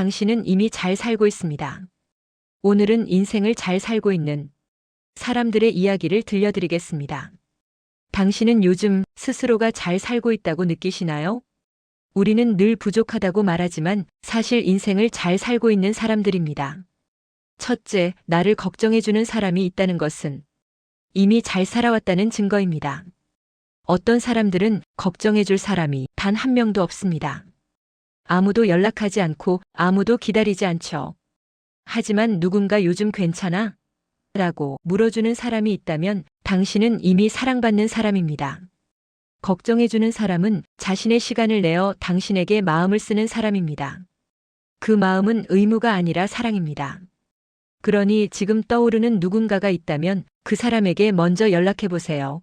당신은 이미 잘 살고 있습니다. 오늘은 인생을 잘 살고 있는 사람들의 이야기를 들려드리겠습니다. 당신은 요즘 스스로가 잘 살고 있다고 느끼시나요? 우리는 늘 부족하다고 말하지만 사실 인생을 잘 살고 있는 사람들입니다. 첫째, 나를 걱정해주는 사람이 있다는 것은 이미 잘 살아왔다는 증거입니다. 어떤 사람들은 걱정해줄 사람이 단 한 명도 없습니다. 아무도 연락하지 않고 아무도 기다리지 않죠. 하지만 누군가 요즘 괜찮아? 라고 물어주는 사람이 있다면 당신은 이미 사랑받는 사람입니다. 걱정해주는 사람은 자신의 시간을 내어 당신에게 마음을 쓰는 사람입니다. 그 마음은 의무가 아니라 사랑입니다. 그러니 지금 떠오르는 누군가가 있다면 그 사람에게 먼저 연락해보세요.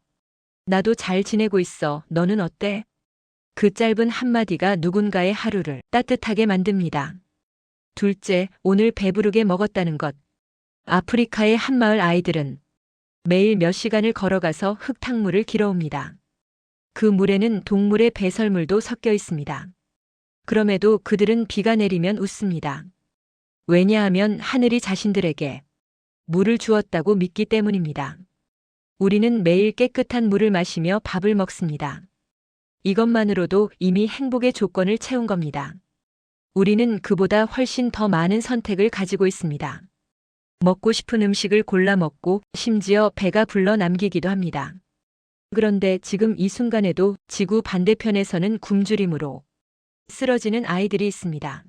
나도 잘 지내고 있어. 너는 어때? 그 짧은 한마디가 누군가의 하루를 따뜻하게 만듭니다. 둘째, 오늘 배부르게 먹었다는 것. 아프리카의 한마을 아이들은 매일 몇 시간을 걸어가서 흙탕물을 길어옵니다. 그 물에는 동물의 배설물도 섞여 있습니다. 그럼에도 그들은 비가 내리면 웃습니다. 왜냐하면 하늘이 자신들에게 물을 주었다고 믿기 때문입니다. 우리는 매일 깨끗한 물을 마시며 밥을 먹습니다. 이것만으로도 이미 행복의 조건을 채운 겁니다. 우리는 그보다 훨씬 더 많은 선택을 가지고 있습니다. 먹고 싶은 음식을 골라 먹고 심지어 배가 불러 남기기도 합니다. 그런데 지금 이 순간에도 지구 반대편에서는 굶주림으로 쓰러지는 아이들이 있습니다.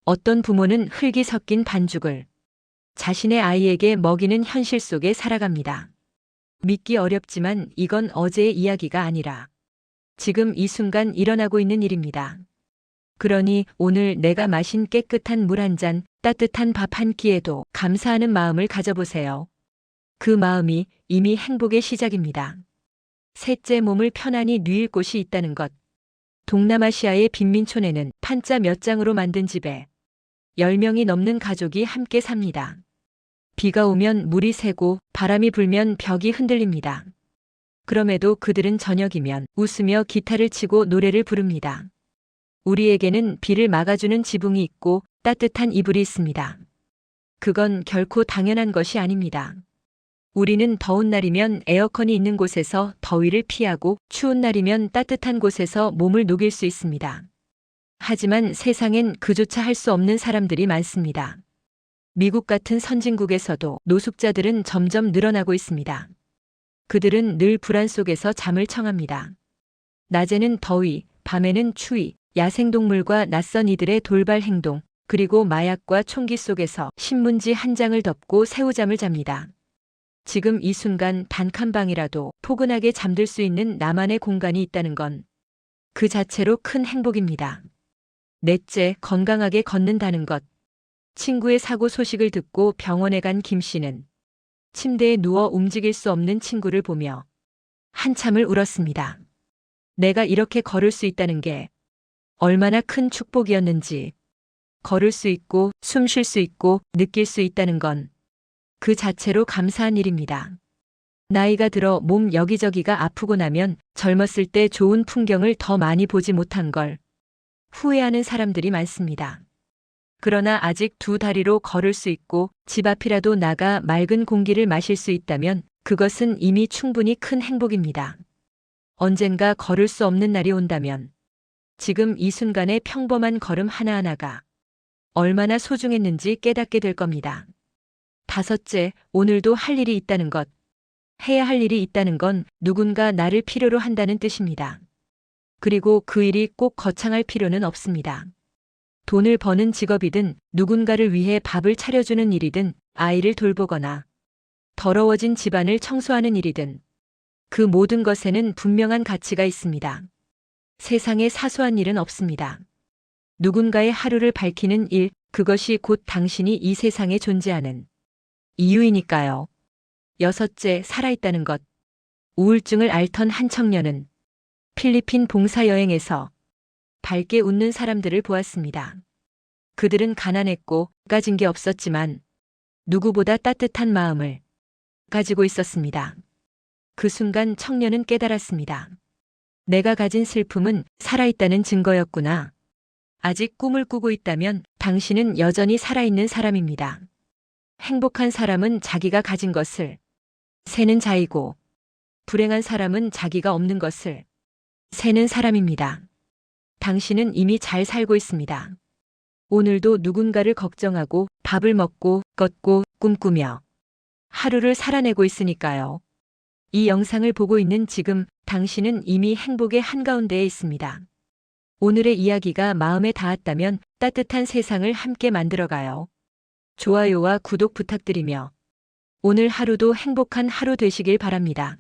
어떤 부모는 흙이 섞인 반죽을 자신의 아이에게 먹이는 현실 속에 살아갑니다. 믿기 어렵지만 이건 어제의 이야기가 아니라 지금 이 순간 일어나고 있는 일입니다. 그러니 오늘 내가 마신 깨끗한 물 한 잔, 따뜻한 밥 한 끼에도 감사하는 마음을 가져보세요. 그 마음이 이미 행복의 시작입니다. 셋째, 몸을 편안히 누일 곳이 있다는 것. 동남아시아의 빈민촌에는 판자 몇 장으로 만든 집에 10명이 넘는 가족이 함께 삽니다. 비가 오면 물이 새고 바람이 불면 벽이 흔들립니다. 그럼에도 그들은 저녁이면 웃으며 기타를 치고 노래를 부릅니다. 우리에게는 비를 막아주는 지붕이 있고 따뜻한 이불이 있습니다. 그건 결코 당연한 것이 아닙니다. 우리는 더운 날이면 에어컨이 있는 곳에서 더위를 피하고 추운 날이면 따뜻한 곳에서 몸을 녹일 수 있습니다. 하지만 세상엔 그조차 할 수 없는 사람들이 많습니다. 미국 같은 선진국에서도 노숙자들은 점점 늘어나고 있습니다. 그들은 늘 불안 속에서 잠을 청합니다. 낮에는 더위, 밤에는 추위, 야생동물과 낯선 이들의 돌발 행동, 그리고 마약과 총기 속에서 신문지 한 장을 덮고 새우잠을 잡니다. 지금 이 순간 단칸방이라도 포근하게 잠들 수 있는 나만의 공간이 있다는 건 그 자체로 큰 행복입니다. 넷째, 건강하게 걷는다는 것. 친구의 사고 소식을 듣고 병원에 간 김 씨는 침대에 누워 움직일 수 없는 친구를 보며 한참을 울었습니다. 내가 이렇게 걸을 수 있다는 게 얼마나 큰 축복이었는지, 걸을 수 있고 숨 쉴 수 있고 느낄 수 있다는 건 그 자체로 감사한 일입니다. 나이가 들어 몸 여기저기가 아프고 나면 젊었을 때 좋은 풍경을 더 많이 보지 못한 걸 후회하는 사람들이 많습니다. 그러나 아직 두 다리로 걸을 수 있고 집 앞이라도 나가 맑은 공기를 마실 수 있다면 그것은 이미 충분히 큰 행복입니다. 언젠가 걸을 수 없는 날이 온다면 지금 이 순간의 평범한 걸음 하나하나가 얼마나 소중했는지 깨닫게 될 겁니다. 다섯째, 오늘도 할 일이 있다는 것. 해야 할 일이 있다는 건 누군가 나를 필요로 한다는 뜻입니다. 그리고 그 일이 꼭 거창할 필요는 없습니다. 돈을 버는 직업이든 누군가를 위해 밥을 차려주는 일이든 아이를 돌보거나 더러워진 집안을 청소하는 일이든 그 모든 것에는 분명한 가치가 있습니다. 세상에 사소한 일은 없습니다. 누군가의 하루를 밝히는 일, 그것이 곧 당신이 이 세상에 존재하는 이유이니까요. 여섯째, 살아있다는 것. 우울증을 앓던 한 청년은 필리핀 봉사여행에서 밝게 웃는 사람들을 보았습니다. 그들은 가난했고 가진 게 없었지만 누구보다 따뜻한 마음을 가지고 있었습니다. 그 순간 청년은 깨달았습니다. 내가 가진 슬픔은 살아있다는 증거였구나. 아직 꿈을 꾸고 있다면 당신은 여전히 살아있는 사람입니다. 행복한 사람은 자기가 가진 것을 세는 자이고, 불행한 사람은 자기가 없는 것을 세는 사람입니다. 당신은 이미 잘 살고 있습니다. 오늘도 누군가를 걱정하고 밥을 먹고 걷고 꿈꾸며 하루를 살아내고 있으니까요. 이 영상을 보고 있는 지금 당신은 이미 행복의 한가운데에 있습니다. 오늘의 이야기가 마음에 닿았다면 따뜻한 세상을 함께 만들어가요. 좋아요와 구독 부탁드리며 오늘 하루도 행복한 하루 되시길 바랍니다.